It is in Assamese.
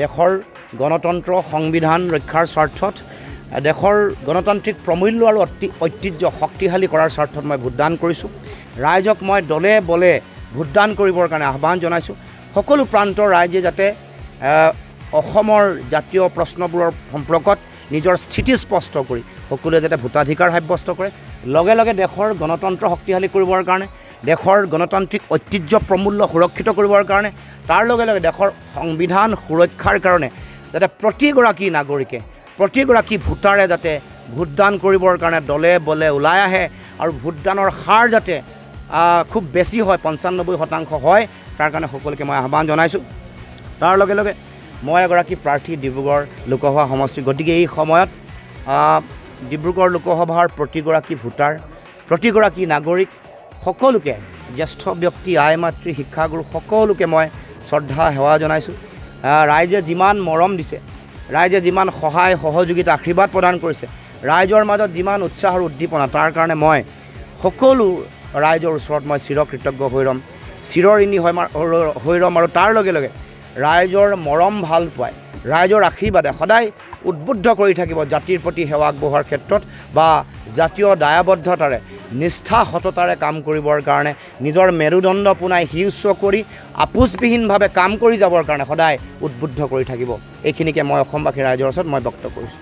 দেশৰ গণতন্ত্ৰ সংবিধান ৰক্ষাৰ স্বাৰ্থত দেশৰ গণতান্ত্ৰিক প্ৰমূল্য আৰু ঐতিহ্য শক্তিশালী কৰাৰ স্বাৰ্থত মই ভোটদান কৰিছোঁ। ৰাইজক মই দলে বলে ভোটদান কৰিবৰ কাৰণে আহ্বান জনাইছোঁ। সকলো প্ৰান্তৰ ৰাইজে যাতে অসমৰ জাতীয় প্ৰশ্নবোৰৰ সম্পৰ্কত নিজৰ স্থিতি স্পষ্ট কৰি সকলোৱে যাতে ভোটাধিকাৰ সাব্যস্ত কৰে, লগে লগে দেশৰ গণতন্ত্ৰ শক্তিশালী কৰিবৰ কাৰণে, দেশৰ গণতান্ত্ৰিক ঐতিহ্য প্ৰমূল্য সুৰক্ষিত কৰিবৰ কাৰণে, তাৰ লগে লগে দেশৰ সংবিধান সুৰক্ষাৰ কাৰণে যাতে প্ৰতিগৰাকী নাগৰিকে, প্ৰতিগৰাকী ভোটাৰে যাতে ভোটদান কৰিবৰ কাৰণে দলে বলে ওলাই আহে আৰু ভোটদানৰ হাৰ যাতে খুব বেছি হয়, 95% হয়, তাৰ কাৰণে সকলোকে মই আহ্বান জনাইছোঁ। তাৰ লগে লগে মই এগৰাকী প্ৰাৰ্থী ডিব্ৰুগড় লোকসভা সমষ্টি, গতিকে এই সময়ত ডিব্ৰুগড় লোকসভাৰ প্ৰতিগৰাকী ভোটাৰ, প্ৰতিগৰাকী নাগৰিক সকলোকে, জ্যেষ্ঠ ব্যক্তি, আই মাতৃ, শিক্ষাগুৰু সকলোকে মই শ্ৰদ্ধা সেৱা জনাইছোঁ। ৰাইজে যিমান মৰম দিছে, ৰাইজে যিমান সহায় সহযোগিতা আশীৰ্বাদ প্ৰদান কৰিছে, ৰাইজৰ মাজত যিমান উৎসাহ আৰু উদ্দীপনা, তাৰ কাৰণে মই সকলো ৰাইজৰ ওচৰত মই চিৰকৃতজ্ঞ হৈ ৰ'ম, চিৰঋণী হৈ ৰ'ম। আৰু তাৰ লগে লগে ৰাইজৰ মৰম ভাল পায়, ৰাইজৰ আশীৰ্বাদে সদায় উদ্বুদ্ধ কৰি থাকিব জাতিৰ প্ৰতি সেৱা আগবঢ়োৱাৰ ক্ষেত্ৰত বা জাতীয় দায়বদ্ধতাৰে নিষ্ঠা সততাৰে কাম কৰিবৰ কাৰণে, নিজৰ মেৰুদণ্ড পোনাই শিউচ্চ কৰি আপোচবিহীনভাৱে কাম কৰি যাবৰ কাৰণে সদায় উদ্বুদ্ধ কৰি থাকিব। এইখিনিকে মই অসমবাসী ৰাইজৰ ওচৰত মই ব্যক্ত কৰিছোঁ।